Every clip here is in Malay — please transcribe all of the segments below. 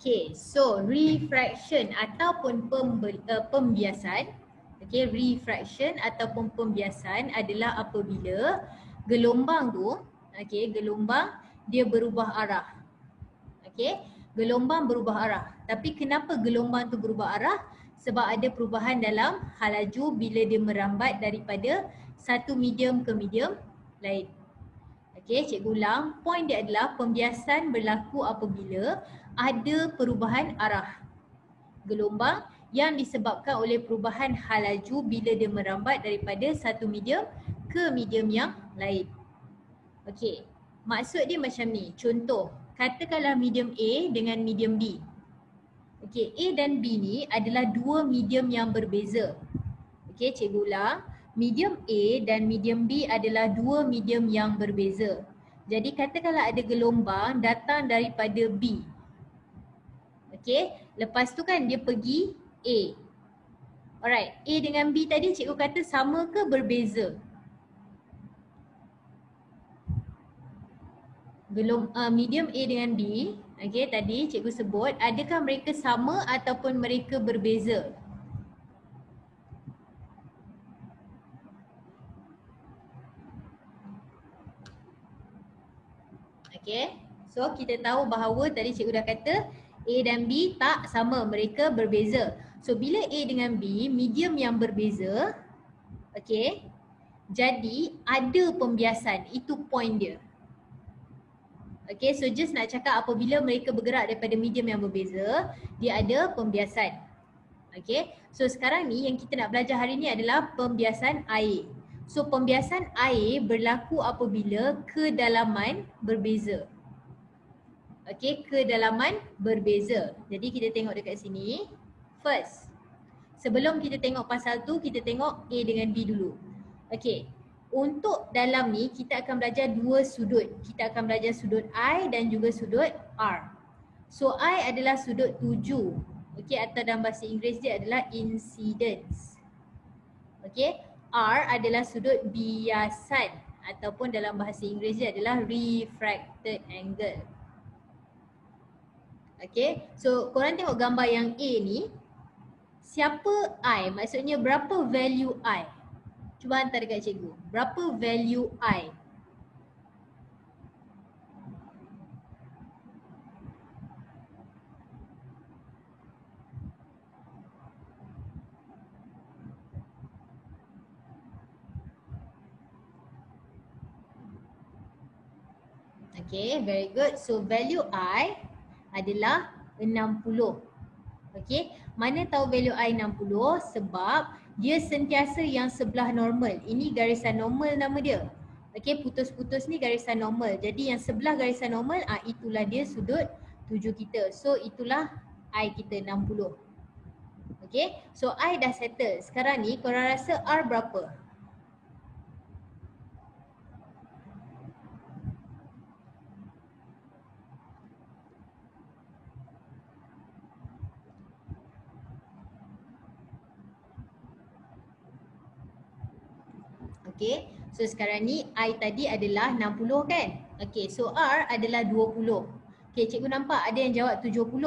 Okay, so refraction ataupun pembiasan. Okay, refraction ataupun pembiasan adalah apabila gelombang tu, okay, gelombang dia berubah arah. Okay, gelombang berubah arah. Tapi kenapa gelombang tu berubah arah? Sebab ada perubahan dalam hal laju bila dia merambat daripada satu medium ke medium lain. Okey, cikgu ulang. Poin dia adalah pembiasan berlaku apabila ada perubahan arah gelombang yang disebabkan oleh perubahan hal laju bila dia merambat daripada satu medium ke medium yang lain. Okey, maksud dia macam ni. Contoh, katakanlah medium A dengan medium B. Okey, A dan B ni adalah dua medium yang berbeza. Okey, cikgu ulang. Medium A dan medium B adalah dua medium yang berbeza. Jadi katakanlah ada gelombang datang daripada B. Okey, lepas tu kan dia pergi A. Alright, A dengan B tadi cikgu kata sama ke berbeza? Medium A dengan B, okey, tadi cikgu sebut, adakah mereka sama ataupun mereka berbeza? Okay, so kita tahu bahawa tadi cikgu dah kata A dan B tak sama, mereka berbeza. So bila A dengan B, medium yang berbeza, okay, jadi ada pembiasan, itu point dia. Okay, so just nak cakap apabila mereka bergerak daripada medium yang berbeza, dia ada pembiasan. Okay, so sekarang ni yang kita nak belajar hari ni adalah pembiasan air. So pembiasan air berlaku apabila kedalaman berbeza. Okey, kedalaman berbeza. Jadi kita tengok dekat sini. First, sebelum kita tengok pasal tu, kita tengok A dengan B dulu. Okey, untuk dalam ni kita akan belajar dua sudut. Kita akan belajar sudut I dan juga sudut R. So I adalah sudut tuju. Okey, atau dalam bahasa Inggeris dia adalah incidence. Okey, R adalah sudut biasan ataupun dalam bahasa Inggeris dia adalah refracted angle. Okay, so korang tengok gambar yang A ni. Siapa I? Maksudnya berapa value I? Cuba hantar dekat cikgu. Berapa value I? Okay, very good. So value I adalah 60. Okay, mana tahu value I 60? Sebab dia sentiasa yang sebelah normal. Ini garisan normal nama dia. Okay, putus-putus ni garisan normal. Jadi yang sebelah garisan normal, itulah dia sudut tuju kita. So itulah I kita 60. Okay, so I dah settle. Sekarang ni korang rasa R berapa? Okay, so sekarang ni I tadi adalah 60 kan? Okay, so R adalah 20. Okay, cikgu nampak ada yang jawab 70.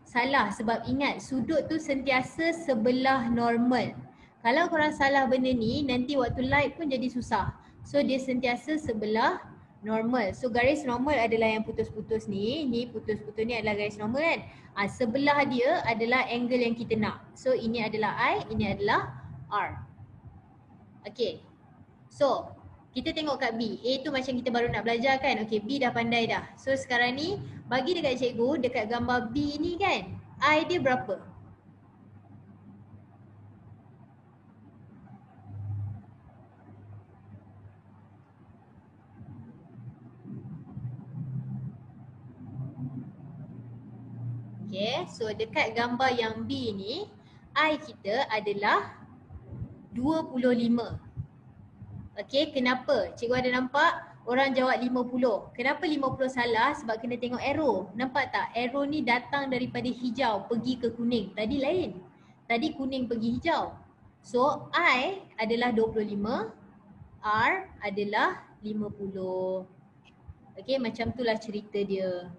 Salah sebab ingat sudut tu sentiasa sebelah normal. Kalau korang salah benda ni, nanti waktu light pun jadi susah. So dia sentiasa sebelah normal. So garis normal adalah yang putus-putus ni. Ni putus-putus ni adalah garis normal kan? Sebelah dia adalah angle yang kita nak. So ini adalah I, ini adalah R. Okay. So, kita tengok kat B. A tu macam kita baru nak belajar kan. Okay, B dah pandai dah. So, sekarang ni bagi dekat cikgu dekat gambar B ni kan. I dia berapa? Okay, so dekat gambar yang B ni, I kita adalah 25. Okay, kenapa? Cikgu ada nampak orang jawab 50. Kenapa 50 salah? Sebab kena tengok arrow. Nampak tak? Arrow ni datang daripada hijau pergi ke kuning. Tadi lain. Tadi kuning pergi hijau. So, I adalah 25. R adalah 50. Okay, macam itulah cerita dia.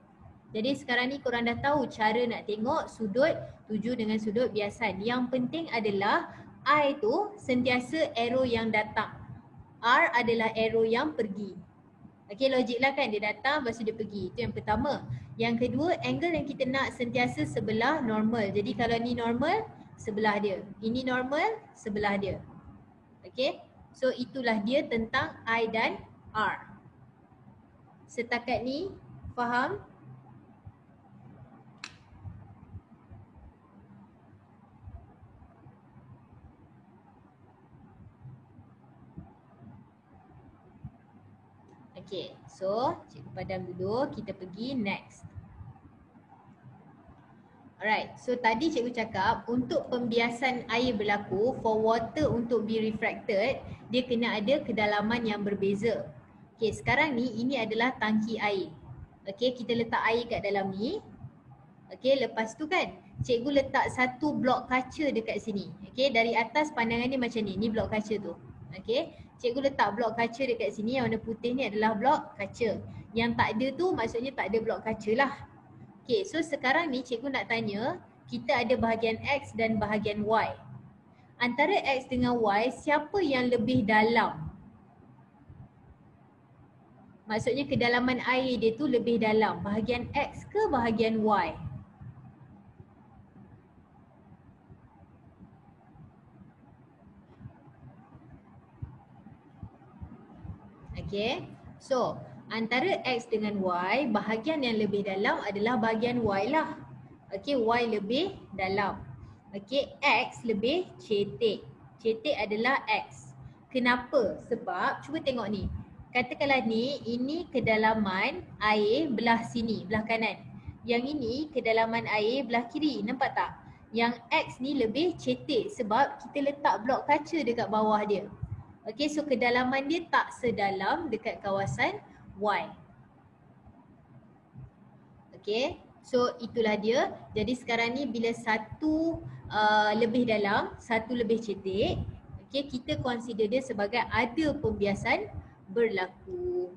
Jadi sekarang ni korang dah tahu cara nak tengok sudut tuju dengan sudut biasan. Yang penting adalah I tu sentiasa arrow yang datang. R adalah arrow yang pergi. Okey, logik lah kan, dia datang lepas tu dia pergi. Itu yang pertama. Yang kedua, angle yang kita nak sentiasa sebelah normal. Jadi kalau ni normal, sebelah dia. Ini normal, sebelah dia. Okey, so itulah dia tentang I dan R. Setakat ni, faham? Okay, so cikgu padam dulu, kita pergi next. Alright, so tadi cikgu cakap untuk pembiasan air berlaku, for water untuk be refracted, dia kena ada kedalaman yang berbeza. Okay, sekarang ni ini adalah tangki air. Okay, kita letak air kat dalam ni. Okay, lepas tu kan cikgu letak satu blok kaca dekat sini. Okay, dari atas pandangan ni macam ni blok kaca tu. Okay, cikgu letak blok kaca dekat sini, yang warna putih ni adalah blok kaca. Yang tak ada tu maksudnya tak ada blok kaca lah. Okay, so sekarang ni cikgu nak tanya, kita ada bahagian X dan bahagian Y. Antara X dengan Y, siapa yang lebih dalam? Maksudnya kedalaman air dia tu lebih dalam, bahagian X ke bahagian Y? Okay, so antara X dengan Y, bahagian yang lebih dalam adalah bahagian Y lah. Okay, Y lebih dalam. Okay, X lebih cetek. Cetek adalah X. Kenapa? Sebab, cuba tengok ni. Katakanlah ni, ini kedalaman air belah sini, belah kanan. Yang ini kedalaman air belah kiri, nampak tak? Yang X ni lebih cetek sebab kita letak blok kaca dekat bawah dia. Okay, so kedalaman dia tak sedalam dekat kawasan Y. Okay, so itulah dia. Jadi sekarang ni bila satu lebih dalam, satu lebih cetek, okay, kita consider dia sebagai ada pembiasan berlaku.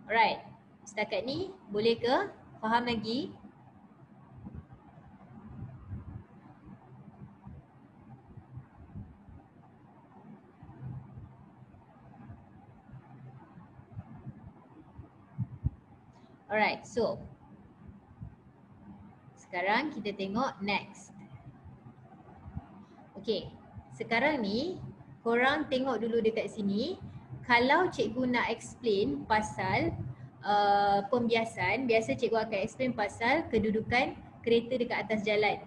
Alright, setakat ni boleh ke? Faham lagi? Alright, so sekarang kita tengok next. Okay, sekarang ni korang tengok dulu dekat sini. Kalau cikgu nak explain pasal pembiasan, biasa cikgu akan explain pasal kedudukan kereta dekat atas jalan.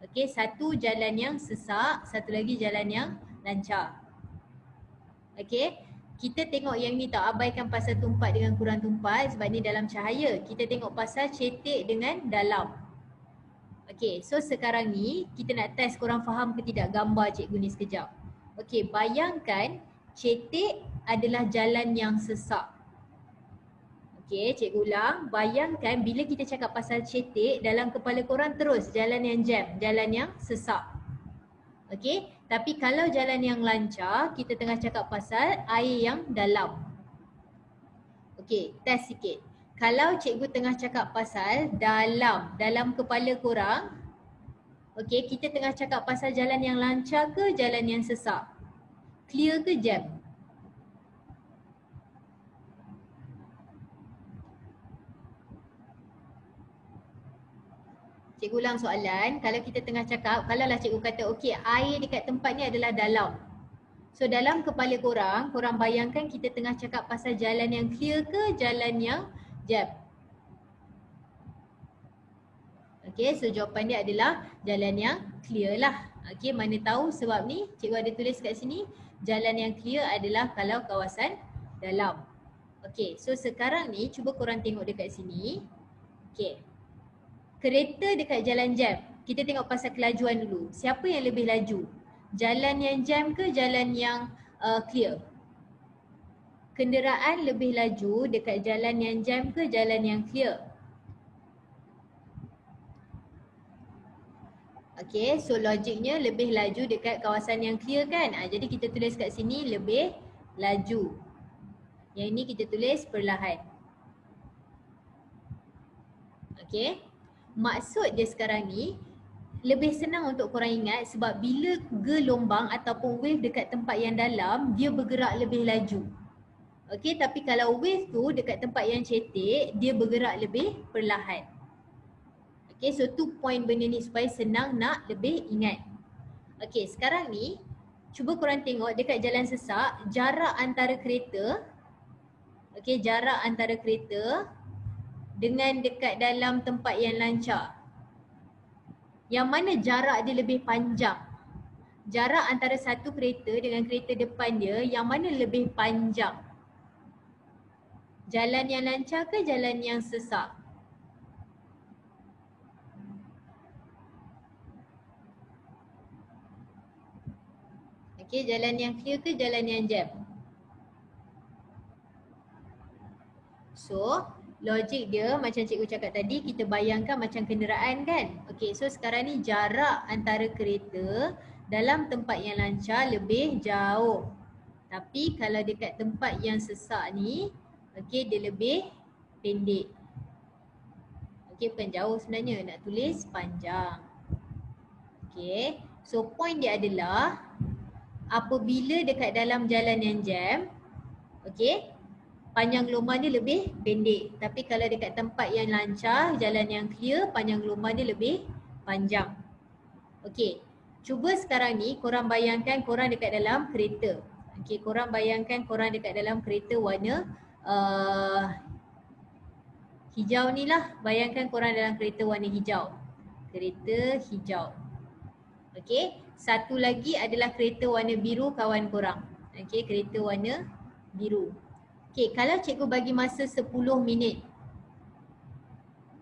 Okay, satu jalan yang sesak, satu lagi jalan yang lancar. Okay, kita tengok yang ni tau, abaikan pasal tumpat dengan kurang tumpat sebab ni dalam cahaya. Kita tengok pasal cetek dengan dalam. Okay, so sekarang ni kita nak test korang faham ke tidak gambar cikgu ni sekejap. Okay, bayangkan cetek adalah jalan yang sesak. Okay, cikgu ulang. Bayangkan bila kita cakap pasal cetek, dalam kepala korang terus jalan yang jam, jalan yang sesak. Okay, tapi kalau jalan yang lancar, kita tengah cakap pasal air yang dalam. Okay, test sikit. Kalau cikgu tengah cakap pasal dalam kepala korang, okay, kita tengah cakap pasal jalan yang lancar ke jalan yang sesak? Clear ke jam? Cikgu ulang soalan, kalau kita tengah cakap, kalaulah cikgu kata okey, air dekat tempat ni adalah dalam. So dalam kepala korang, korang bayangkan kita tengah cakap pasal jalan yang clear ke jalan yang jam? Okey, so jawapan dia adalah jalan yang clear lah. Okey, mana tahu sebab ni cikgu ada tulis kat sini, jalan yang clear adalah kalau kawasan dalam. Okey, so sekarang ni cuba korang tengok dekat sini. Okey. Kereta dekat jalan jam, kita tengok pasal kelajuan dulu. Siapa yang lebih laju? Jalan yang jam ke jalan yang clear? Kenderaan lebih laju dekat jalan yang jam ke jalan yang clear? Okay, so logiknya lebih laju dekat kawasan yang clear kan? Jadi kita tulis kat sini lebih laju. Yang ini kita tulis perlahan. Okay. Maksud dia sekarang ni lebih senang untuk korang ingat sebab bila gelombang ataupun wave dekat tempat yang dalam, dia bergerak lebih laju. Okay, tapi kalau wave tu dekat tempat yang cetek, dia bergerak lebih perlahan. Okay, so tu point benda ni supaya senang nak lebih ingat. Okay, sekarang ni cuba korang tengok dekat jalan sesak, jarak antara kereta, okay, jarak antara kereta dengan dekat dalam tempat yang lancar. Yang mana jarak dia lebih panjang? Jarak antara satu kereta dengan kereta depan dia, yang mana lebih panjang? Jalan yang lancar ke jalan yang sesak? Okay, jalan yang clear ke jalan yang jam? So, logik dia macam cikgu cakap tadi, kita bayangkan macam kenderaan kan? Okay, so sekarang ni jarak antara kereta dalam tempat yang lancar lebih jauh. Tapi kalau dekat tempat yang sesak ni, okay, dia lebih pendek. Okay, bukan jauh sebenarnya, nak tulis panjang. Okay, so point dia adalah apabila dekat dalam jalan yang jam, okay, panjang gelombang dia lebih pendek. Tapi kalau dekat tempat yang lancar, jalan yang clear, panjang gelombang dia lebih panjang. Okay, cuba sekarang ni korang bayangkan korang dekat dalam kereta. Okay, korang bayangkan korang dekat dalam kereta warna hijau ni lah. Bayangkan korang dalam kereta warna hijau. Kereta hijau. Okay, satu lagi adalah kereta warna biru kawan korang. Okay, kereta warna biru. Okay, kalau cikgu bagi masa 10 minit.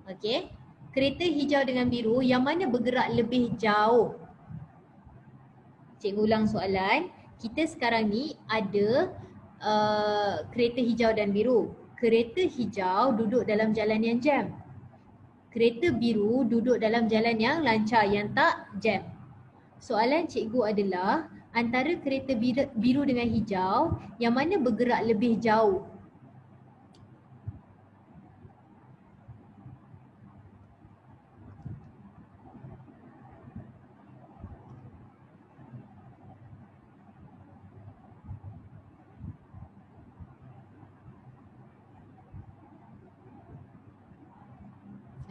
Okay, kereta hijau dengan biru yang mana bergerak lebih jauh? Cikgu ulang soalan. Kita sekarang ni ada kereta hijau dan biru. Kereta hijau duduk dalam jalan yang jam. Kereta biru duduk dalam jalan yang lancar, yang tak jam. Soalan cikgu adalah antara kereta biru dengan hijau, yang mana bergerak lebih jauh?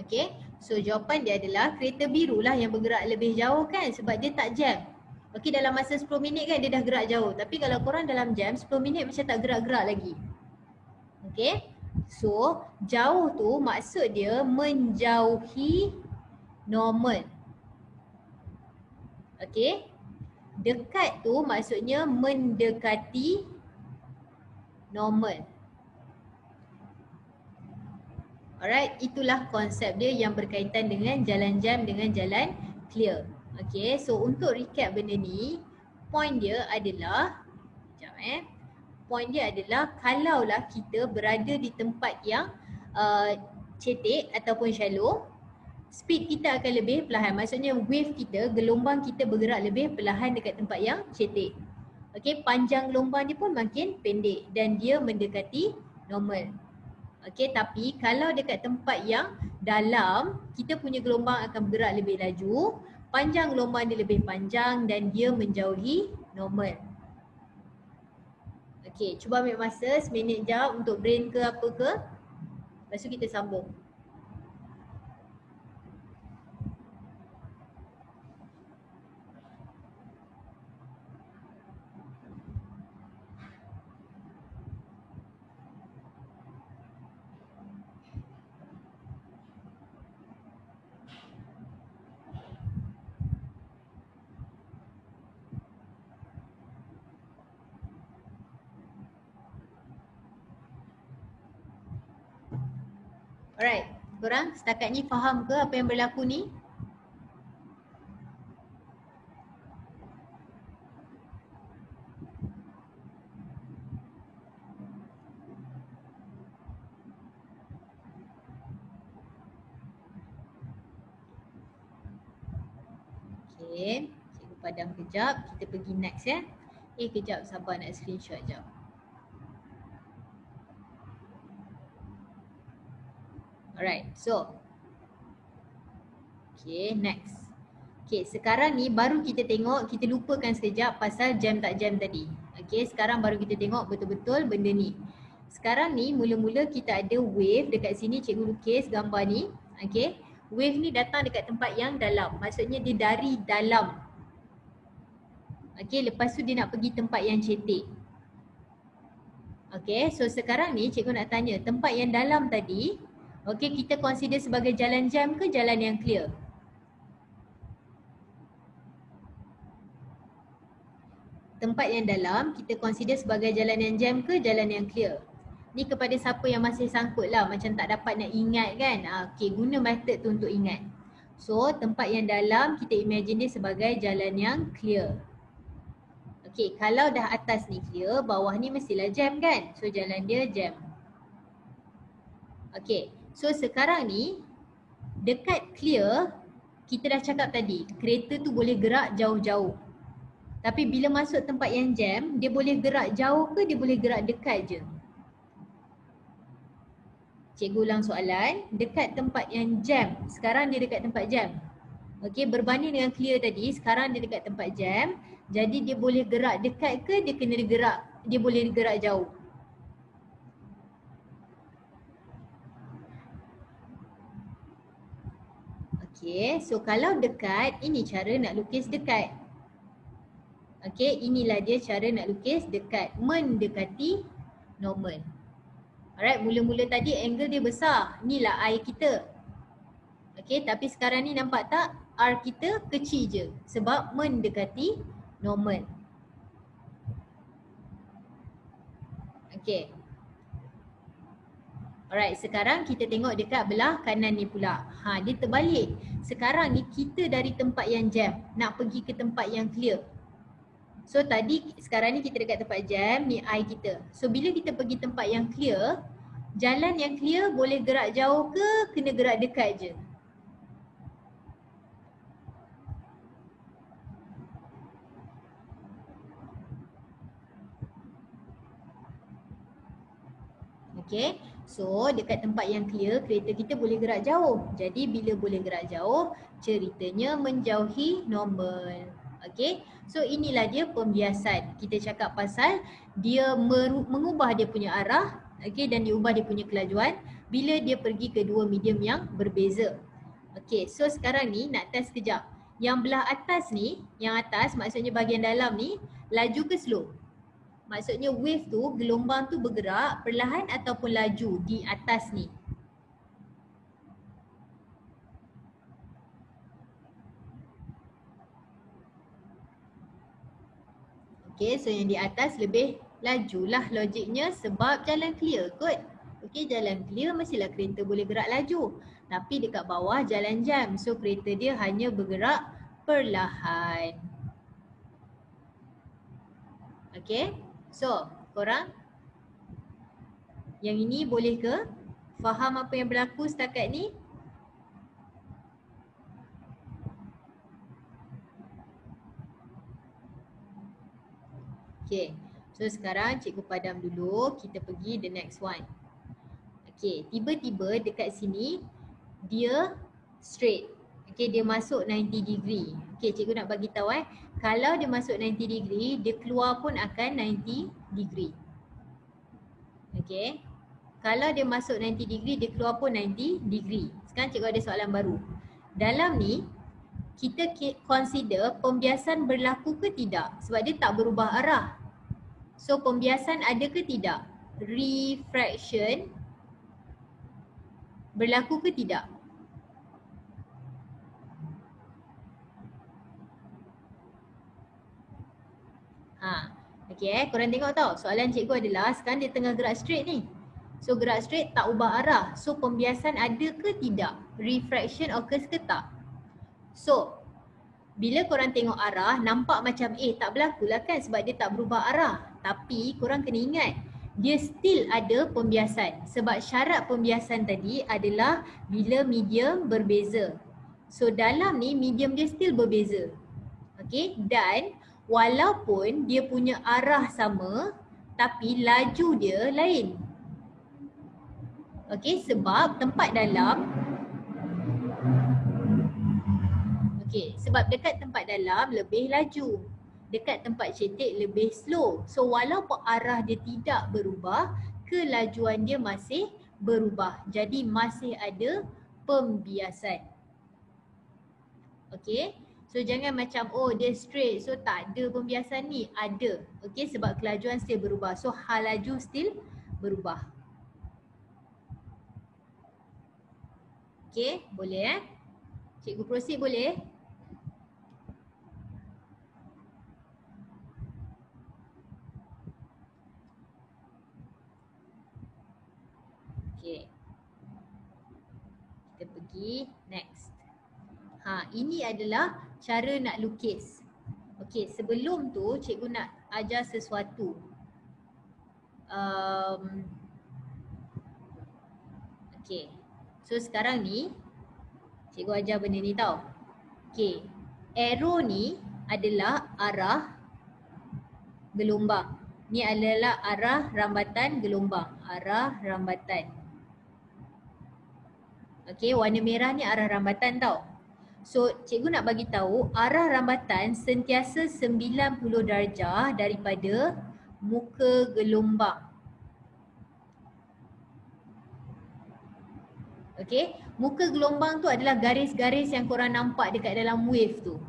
Okay, so jawapan dia adalah kereta biru lah yang bergerak lebih jauh kan, sebab dia tak jam. Okay, dalam masa 10 minit kan dia dah gerak jauh. Tapi kalau korang dalam jam 10 minit macam tak gerak-gerak lagi. Okay, so jauh tu maksud dia menjauhi normal. Okay, dekat tu maksudnya mendekati normal. Alright, itulah konsep dia yang berkaitan dengan jalan jam dengan jalan clear. Okay, so untuk recap benda ni, point dia adalah, point dia adalah kalaulah kita berada di tempat yang cetek ataupun shallow, speed kita akan lebih perlahan. Maksudnya wave kita, gelombang kita bergerak lebih perlahan dekat tempat yang cetek. Okay, panjang gelombang dia pun makin pendek dan dia mendekati normal. Okay, tapi kalau dekat tempat yang dalam, kita punya gelombang akan bergerak lebih laju, panjang gelombang dia lebih panjang dan dia menjauhi normal. Okay, cuba ambil masa seminit jawab untuk brain ke apa ke. Lepas tu kita sambung. Alright, korang setakat ni faham ke apa yang berlaku ni? Okay, cikgu padam kejap, kita pergi next ya. Kejap, sabar nak screenshot jap. Alright, so Okay, next. Okay, sekarang ni baru kita tengok, kita lupakan sekejap pasal jam tak jam tadi. Okay, sekarang baru kita tengok betul-betul benda ni. Sekarang ni mula-mula kita ada wave dekat sini, cikgu lukis gambar ni. Okay, wave ni datang dekat tempat yang dalam. Maksudnya dia dari dalam. Okay, lepas tu dia nak pergi tempat yang cetek. Okay, so sekarang ni cikgu nak tanya, tempat yang dalam tadi, okay, kita consider sebagai jalan jam ke jalan yang clear? Tempat yang dalam kita consider sebagai jalan yang jam ke jalan yang clear? Ni kepada siapa yang masih sangkut lah, macam tak dapat nak ingat kan. Okay, guna method tu untuk ingat. So tempat yang dalam kita imagine dia sebagai jalan yang clear. Okay, kalau dah atas ni clear, bawah ni mestilah jam kan. So jalan dia jam. Okay, so sekarang ni dekat clear, kita dah cakap tadi, kereta tu boleh gerak jauh-jauh. Tapi bila masuk tempat yang jam, dia boleh gerak jauh ke dia boleh gerak dekat je? Cikgu ulang soalan, dekat tempat yang jam, sekarang dia dekat tempat jam. Okay, berbanding dengan clear tadi, sekarang dia dekat tempat jam. Jadi dia boleh gerak dekat ke dia kena gerak, dia boleh gerak jauh? Okay, so kalau dekat, ini cara nak lukis dekat. Okay, inilah dia cara nak lukis dekat, mendekati normal. Alright, mula-mula tadi angle dia besar, inilah I kita. Okay, tapi sekarang ni nampak tak? R kita kecil je sebab mendekati normal. Okay. Alright, sekarang kita tengok dekat belah kanan ni pula. Dia terbalik. Sekarang ni kita dari tempat yang jam nak pergi ke tempat yang clear. So tadi, sekarang ni kita dekat tempat jam, ni I kita. So bila kita pergi tempat yang clear, jalan yang clear boleh gerak jauh ke kena gerak dekat je? Okay, so dekat tempat yang clear, kereta kita boleh gerak jauh. Jadi bila boleh gerak jauh, ceritanya menjauhi normal. Okay, so inilah dia pembiasan. Kita cakap pasal dia mengubah dia punya arah, okay, dan diubah dia punya kelajuan bila dia pergi ke dua medium yang berbeza. Okay, so sekarang ni nak test kejap. Yang belah atas ni, yang atas maksudnya bahagian dalam ni, laju ke slow? Maksudnya wave tu, gelombang tu bergerak perlahan ataupun laju di atas ni. Okay, so yang di atas lebih laju lah logiknya sebab jalan clear kot. Okay, jalan clear mestilah kereta boleh gerak laju. Tapi dekat bawah jalan jam, so kereta dia hanya bergerak perlahan. Okay, so korang yang ini boleh ke? Faham apa yang berlaku setakat ni? Okay, so sekarang cikgu padam dulu, kita pergi the next one. Okay, tiba-tiba dekat sini dia straight. Okay, dia masuk 90 degree. Okay, cikgu nak bagi tahu kalau dia masuk 90 degree, dia keluar pun akan 90 degree. Okay, kalau dia masuk 90 degree, dia keluar pun 90 degree. Sekarang cikgu ada soalan baru. Dalam ni, kita consider pembiasan berlaku ke tidak? Sebab dia tak berubah arah. So pembiasan ada ke tidak? Refraction berlaku ke tidak? Okay, korang tengok tau, soalan cikgu adalah sekarang dia tengah gerak straight ni. So gerak straight tak ubah arah. So pembiasan ada ke tidak? Refraction occurs ke tak? So bila korang tengok arah, nampak macam tak berlaku lah kan sebab dia tak berubah arah. Tapi korang kena ingat, dia still ada pembiasan. Sebab syarat pembiasan tadi adalah bila medium berbeza. So dalam ni medium dia still berbeza. Okay, dan walaupun dia punya arah sama, tapi laju dia lain. Okay, sebab tempat dalam Okey, sebab dekat tempat dalam lebih laju. Dekat tempat cetek lebih slow. So walaupun arah dia tidak berubah, kelajuan dia masih berubah. Jadi masih ada pembiasan. Okey. So jangan macam oh dia straight so tak ada pembiasan ni. Ada. Okey, sebab kelajuan still berubah. So hal laju still berubah. Okey, boleh Cikgu proceed boleh? Okey. Kita pergi next. Ini adalah cara nak lukis. Okey, sebelum tu cikgu nak ajar sesuatu. Okey. So sekarang ni cikgu ajar benda ni tau. Okey. Arrow ni adalah arah gelombang. Ni adalah arah rambatan gelombang. Arah rambatan. Okey, warna merah ni arah rambatan tau. So, cikgu nak bagi tahu arah rambatan sentiasa 90 darjah daripada muka gelombang. Okey, muka gelombang tu adalah garis-garis yang korang nampak dekat dalam wave tu.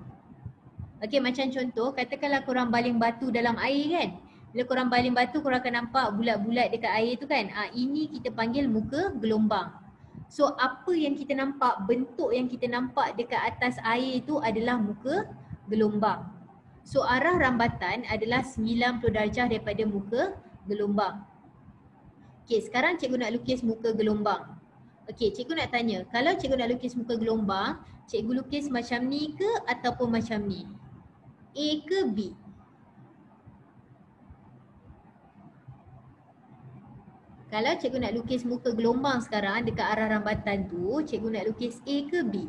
Okey, macam contoh, katakanlah korang baling batu dalam air kan. Bila korang baling batu, korang akan nampak bulat-bulat dekat air tu kan. Ini kita panggil muka gelombang. So apa yang kita nampak, bentuk yang kita nampak dekat atas air tu adalah muka gelombang. So arah rambatan adalah 90 darjah daripada muka gelombang. Okey, sekarang cikgu nak lukis muka gelombang. Okey, cikgu nak tanya, kalau cikgu nak lukis muka gelombang, cikgu lukis macam ni ke ataupun macam ni? A ke B? Kalau cikgu nak lukis muka gelombang sekarang dekat arah rambatan tu, cikgu nak lukis A ke B?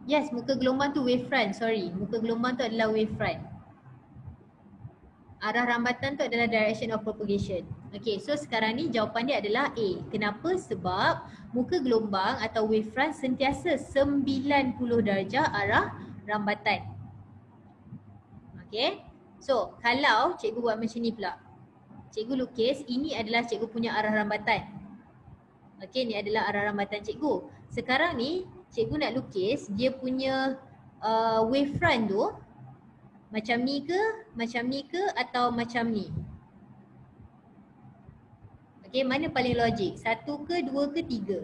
Yes, muka gelombang tu wavefront, sorry. Muka gelombang tu adalah wavefront. Arah rambatan tu adalah direction of propagation. Okay, so sekarang ni jawapan dia adalah A. Kenapa? Sebab muka gelombang atau wavefront sentiasa 90 darjah arah rambatan. Okay, so kalau cikgu buat macam ni pula. Cikgu lukis, ini adalah cikgu punya arah rambatan. Okay, ni adalah arah rambatan cikgu. Sekarang ni cikgu nak lukis dia punya wavefront tu macam ni ke atau macam ni? Okay, mana paling logik? 1 ke, 2 ke, 3?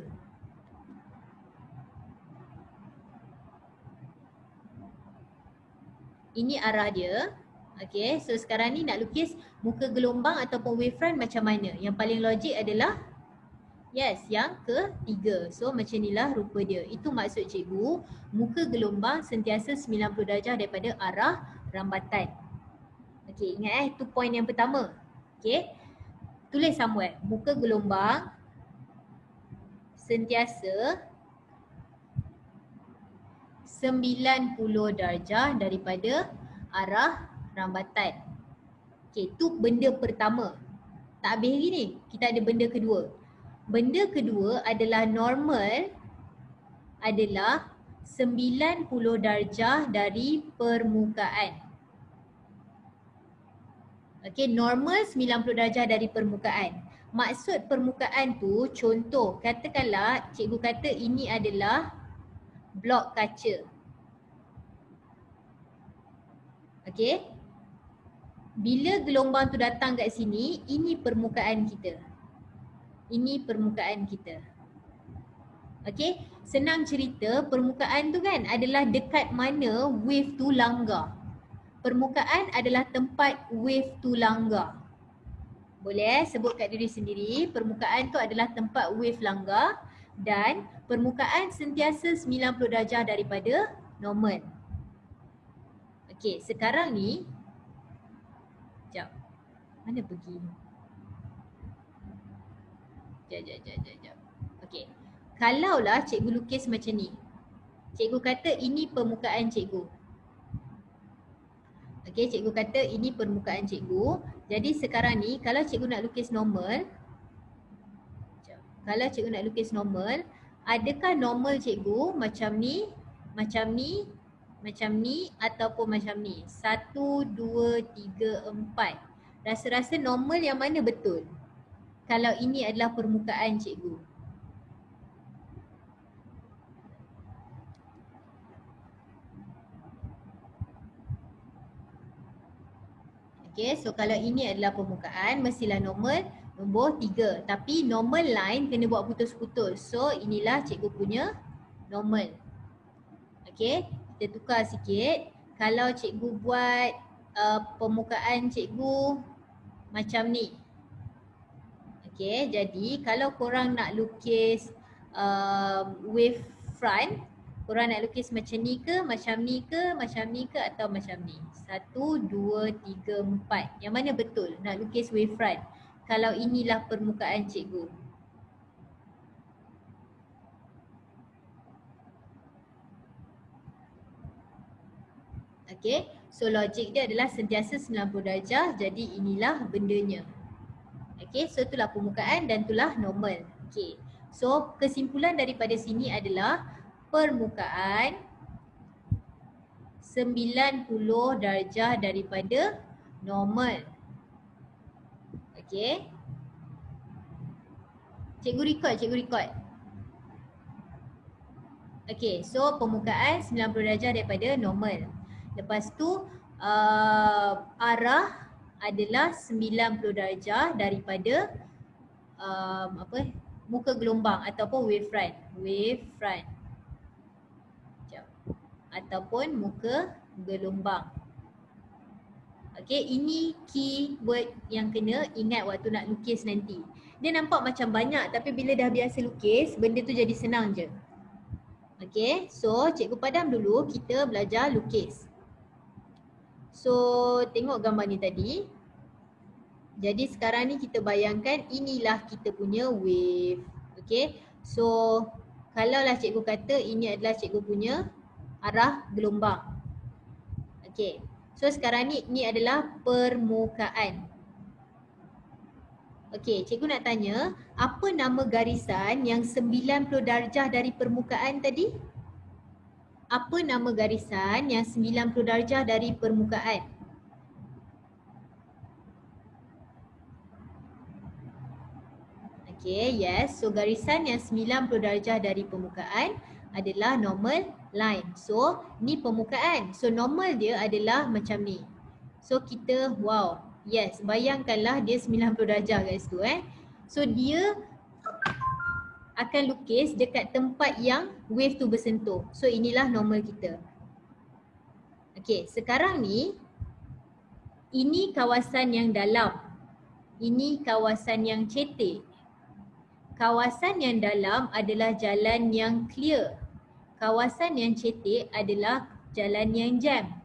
Ini arah dia. Okay, so sekarang ni nak lukis muka gelombang ataupun wavefront macam mana? Yang paling logik adalah yes, yang ketiga. So macam inilah rupa dia. Itu maksud cikgu, muka gelombang sentiasa 90 darjah daripada arah rambatan. Okay, ingat itu point yang pertama. Okay, tulis somewhere. Muka gelombang sentiasa 90 darjah daripada arah rambatan. Okay, itu benda pertama. Tak habis lagi ni, kita ada benda kedua. Benda kedua adalah normal adalah 90 darjah dari permukaan. Okay, normal 90 darjah dari permukaan. Maksud permukaan tu, contoh, katakanlah cikgu kata ini adalah blok kaca. Okay. Bila gelombang tu datang kat sini, ini permukaan kita. Ini permukaan kita. Okay. Senang cerita, permukaan tu kan adalah dekat mana wave tu langgar. Permukaan adalah tempat wave tu langgar. Boleh sebut kat diri sendiri, permukaan tu adalah tempat wave langgar dan permukaan sentiasa 90 darjah daripada normal. Okey, sekarang ni sekejap. Mana pergi? Sekejap. Okey. Kalaulah cikgu lukis macam ni. Cikgu kata ini permukaan cikgu. Okey, cikgu kata ini permukaan cikgu. Jadi sekarang ni kalau cikgu nak lukis normal, sekejap. Kalau cikgu nak lukis normal, adakah normal cikgu macam ni, macam ni, macam ni ataupun macam ni? 1, 2, 3, 4. Rasa-rasa normal yang mana betul? Kalau ini adalah permukaan cikgu. Okay, so kalau ini adalah permukaan, mestilah normal nombor 3. Tapi normal line kena buat putus-putus. So inilah cikgu punya normal. Okay, kita tukar sikit. Kalau cikgu buat permukaan cikgu macam ni. Okay, jadi kalau korang nak lukis wave front, korang nak lukis macam ni ke, macam ni ke, macam ni ke atau macam ni? 1, 2, 3, 4. Yang mana betul nak lukis wave front? Kalau inilah permukaan cikgu. Okay, so logik dia adalah sentiasa 90 darjah, jadi inilah bendanya. Okay, so itulah permukaan dan itulah normal. Okay, so kesimpulan daripada sini adalah permukaan 90 darjah daripada normal. Okay, cikgu record. Okay, so permukaan 90 darjah daripada normal. Lepas tu arah adalah 90 darjah daripada muka gelombang ataupun wavefront. Ataupun muka gelombang. Okay, ini keyword yang kena ingat waktu nak lukis nanti. Dia nampak macam banyak tapi bila dah biasa lukis, benda tu jadi senang je. Okay, so cikgu padam dulu, kita belajar lukis. So tengok gambar ni tadi. Jadi sekarang ni kita bayangkan inilah kita punya wave. Okay, so kalaulah cikgu kata ini adalah cikgu punya arah gelombang. Okay, so sekarang ni adalah permukaan. Okay, cikgu nak tanya, apa nama garisan yang 90 darjah dari permukaan tadi? Apa nama garisan yang 90 darjah dari permukaan? Okay, yes. So garisan yang 90 darjah dari permukaan adalah normal line. So ni permukaan. So normal dia adalah macam ni. So kita, wow, yes, bayangkanlah dia 90 darjah kat situ So dia akan lukis dekat tempat yang wave tu bersentuh. So inilah normal kita. Okay, sekarang ni ini kawasan yang dalam. Ini kawasan yang cetek. Kawasan yang dalam adalah jalan yang clear. Kawasan yang cetek adalah jalan yang jam.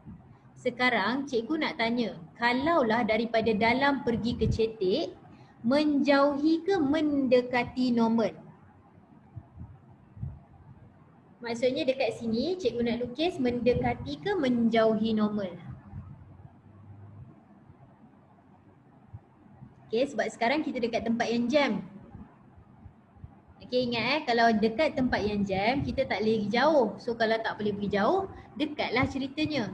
Sekarang cikgu nak tanya, kalaulah daripada dalam pergi ke cetek, menjauhi ke mendekati normal? Maksudnya dekat sini cikgu nak lukis mendekati ke menjauhi normal? Okay, sebab sekarang kita dekat tempat yang jam. Okay, ingat kalau dekat tempat yang jam, kita tak boleh pergi jauh. So kalau tak boleh pergi jauh, dekatlah ceritanya.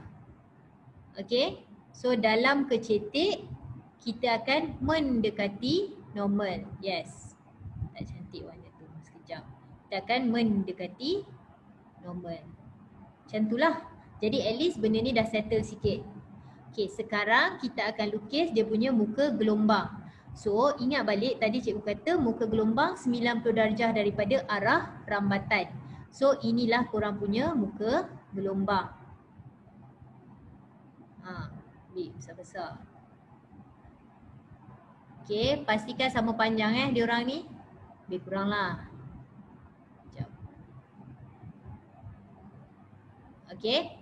Okay, so dalam ke cetek, kita akan mendekati normal. Yes, tak cantik warna tu, sekejap. Kita akan mendekati normal. Macam itulah. Jadi at least benda ni dah settle sikit. Okay, sekarang kita akan lukis dia punya muka gelombang. So ingat balik tadi cikgu kata muka gelombang 90 darjah daripada arah rambatan. So inilah korang punya muka gelombang. Ambil besar-besar. Okay, pastikan sama panjang diorang ni. Lebih kurang lah. Okay,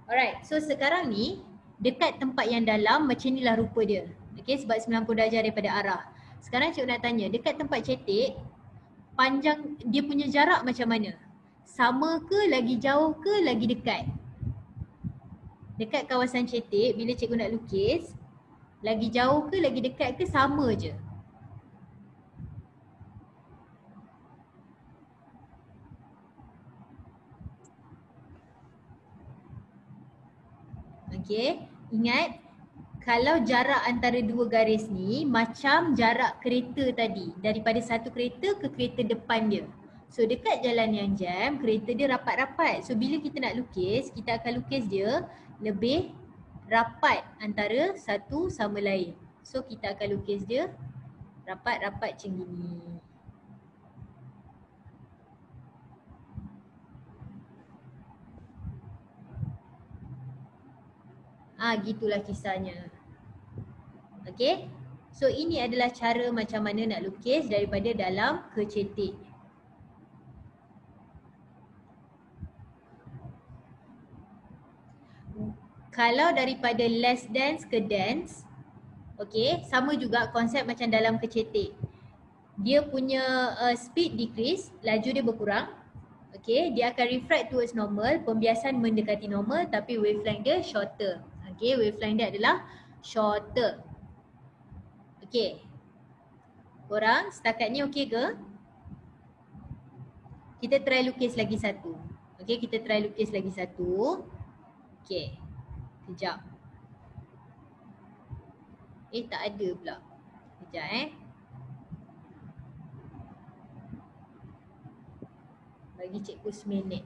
alright, so sekarang ni dekat tempat yang dalam macam inilah rupa dia. Okay, sebab 90 darjah daripada arah. Sekarang cikgu nak tanya, dekat tempat cetek, panjang dia punya jarak macam mana? Sama ke, lagi jauh ke, lagi dekat? Dekat kawasan cetek, bila cikgu nak lukis, lagi jauh ke, lagi dekat ke, sama je? Okay, ingat kalau jarak antara dua garis ni macam jarak kereta tadi, daripada satu kereta ke kereta depan dia. So dekat jalan yang jam, kereta dia rapat-rapat. So bila kita nak lukis, kita akan lukis dia lebih rapat antara satu sama lain. So kita akan lukis dia rapat-rapat macam gini. Gitulah kisahnya. Okay. So ini adalah cara macam mana nak lukis daripada dalam ke cetek. Kalau daripada less dense ke dense, okay, sama juga konsep macam dalam ke cetek. Dia punya speed decrease, laju dia berkurang. Okay, dia akan refract towards normal, pembiasan mendekati normal tapi wavelength dia shorter. Okay, wavelength dia adalah shorter. Okay, korang setakat ni okay ke? Kita try lukis lagi satu. Okay, kita try lukis lagi satu. Okay, kejap. Tak ada pula. Kejap bagi cikgu seminit.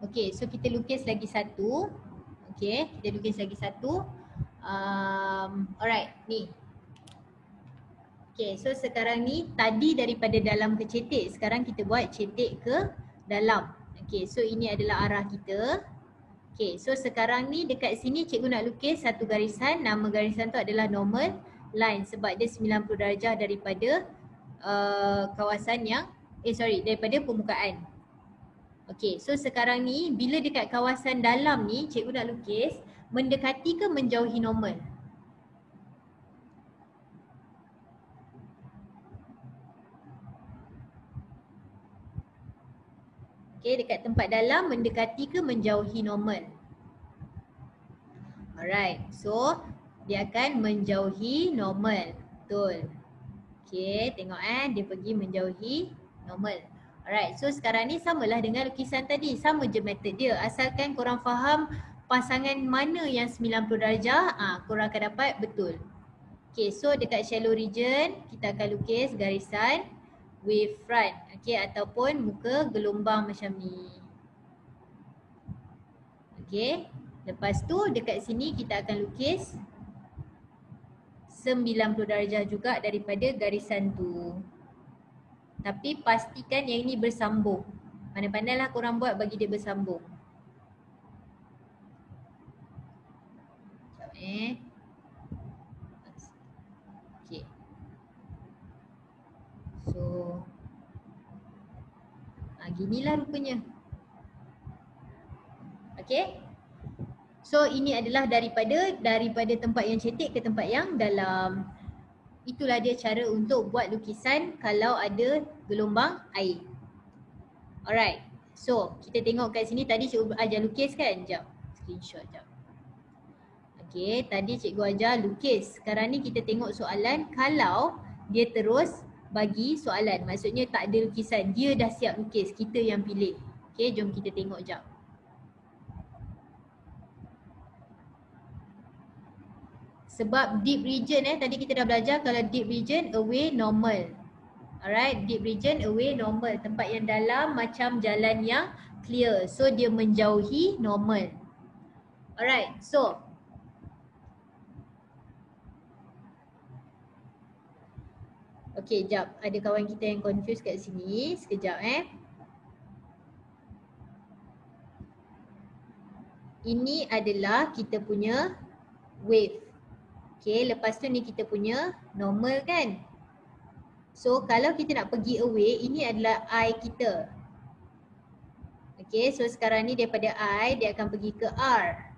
Okay, so kita lukis lagi satu. Okay, kita lukis lagi satu. Alright, ni. Okay, so sekarang ni tadi daripada dalam ke cetek, sekarang kita buat cetek ke dalam. Okay, so ini adalah arah kita. Okay, so sekarang ni dekat sini cikgu nak lukis satu garisan. Nama garisan tu adalah normal line sebab dia 90 darjah daripada kawasan yang, daripada permukaan. Okay, so sekarang ni bila dekat kawasan dalam ni cikgu nak lukis, mendekati ke menjauhi normal? Okay, dekat tempat dalam mendekati ke menjauhi normal? Alright, so dia akan menjauhi normal. Betul. Okay, tengok dia pergi menjauhi normal. Alright, so sekarang ni samalah dengan lukisan tadi. Sama je method dia. Asalkan korang faham pasangan mana yang 90 darjah, korang akan dapat betul. Okay, so dekat shallow region, kita akan lukis garisan wave front. Okay, ataupun muka gelombang macam ni. Okay, lepas tu dekat sini kita akan lukis 90 darjah juga daripada garisan tu. Tapi pastikan yang ini bersambung. Pandai-pandailah korang buat bagi dia bersambung. Sekejap Okay. So ginilah rupanya. Okay. So ini adalah daripada tempat yang cetek ke tempat yang dalam. Itulah dia cara untuk buat lukisan kalau ada gelombang air. Alright, so kita tengok kat sini tadi cikgu ajar lukis kan? Sekejap, screenshot sekejap. Okay, tadi cikgu ajar lukis. Sekarang ni kita tengok soalan kalau dia terus bagi soalan. Maksudnya tak ada lukisan, dia dah siap lukis, kita yang pilih. Okay, jom kita tengok sekejap. Sebab deep region tadi kita dah belajar kalau deep region away normal. Alright, deep region away normal. Tempat yang dalam macam jalan yang clear. So dia menjauhi normal. Alright, so okay, jap. Ada kawan kita yang confused kat sini. Sekejap ini adalah kita punya wave. Okay, lepas tu ni kita punya normal kan. So kalau kita nak pergi away, ini adalah I kita. Okay, so sekarang ni daripada I, dia akan pergi ke R.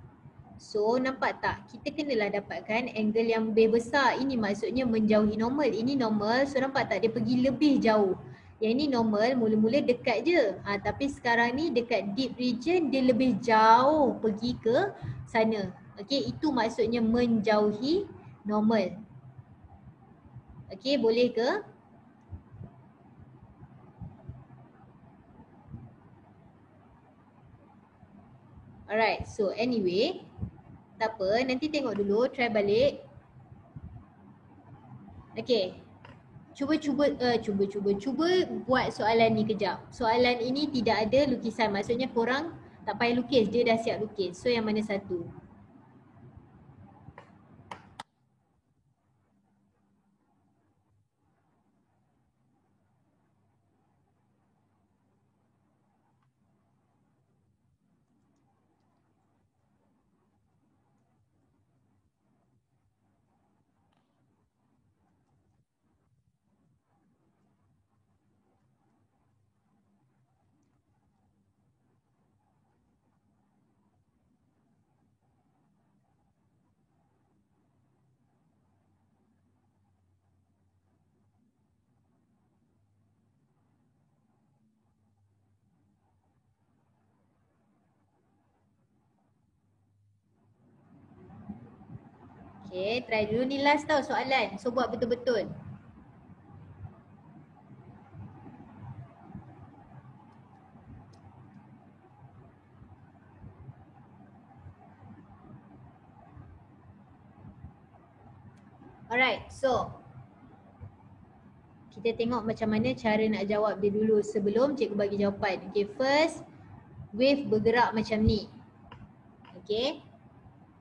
So nampak tak? Kita kenalah dapatkan angle yang lebih besar. Ini maksudnya menjauhi normal. Ini normal, so nampak tak dia pergi lebih jauh. Yang ini normal, mula-mula dekat je. Tapi sekarang ni dekat deep region, dia lebih jauh pergi ke sana. Okay, itu maksudnya menjauhi normal. Okay, boleh ke? Alright, so anyway, tak apa, nanti tengok dulu, try balik. Okay, cuba buat soalan ni kejap. Soalan ini tidak ada lukisan, maksudnya korang tak payah lukis, dia dah siap lukis. So yang mana satu? Okay, try dulu ni last tau soalan. So buat betul-betul. Alright, so kita tengok macam mana cara nak jawab dia dulu sebelum cikgu bagi jawapan. Okay, first, wave bergerak macam ni. Okay,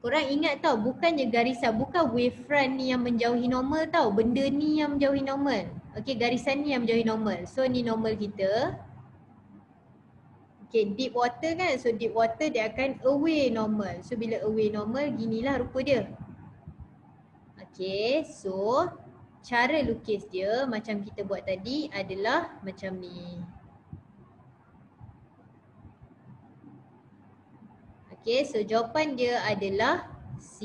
korang ingat tau, bukannya garisan, bukan wavefront ni yang menjauhi normal tau. Benda ni yang menjauhi normal. Okay, garisan ni yang menjauhi normal. So ni normal kita. Okay, deep water kan. So deep water dia akan away normal. So bila away normal, ginilah rupa dia. Okay, so cara lukis dia macam kita buat tadi adalah macam ni. Okay, so jawapan dia adalah C.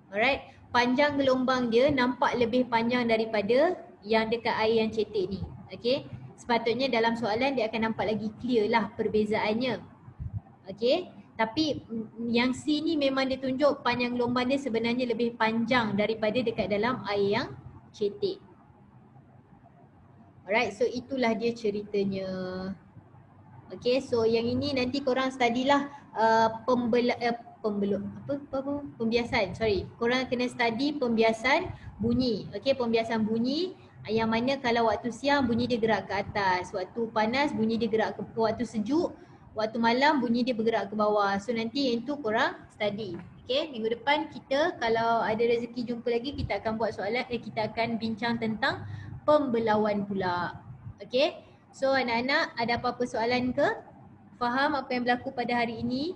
Alright, panjang gelombang dia nampak lebih panjang daripada yang dekat air yang cetek ni. Okay, sepatutnya dalam soalan dia akan nampak lagi clear lah perbezaannya. Okay, tapi yang C ni memang dia tunjuk panjang gelombang dia sebenarnya lebih panjang daripada dekat dalam air yang cetek. Alright, so itulah dia ceritanya. Okay, so yang ini nanti korang study lah pembiasan. Korang kena study pembiasan bunyi. Okay, pembiasan bunyi yang mana kalau waktu siang bunyi dia gerak ke atas, waktu panas bunyi dia gerak ke, waktu sejuk, waktu malam bunyi dia bergerak ke bawah. So nanti yang tu korang study. Okay, minggu depan kita kalau ada rezeki jumpa lagi, kita akan buat soalan, kita akan bincang tentang pembelauan pula. Okay, so anak-anak ada apa-apa soalan ke? Faham apa yang berlaku pada hari ini?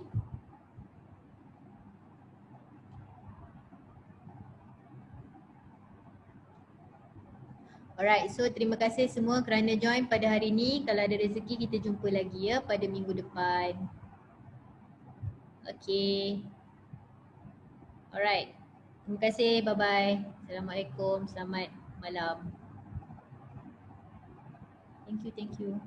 Alright, so terima kasih semua kerana join pada hari ini. Kalau ada rezeki kita jumpa lagi ya pada minggu depan. Okay. Alright. Terima kasih. Bye-bye. Assalamualaikum. Selamat malam. Thank you.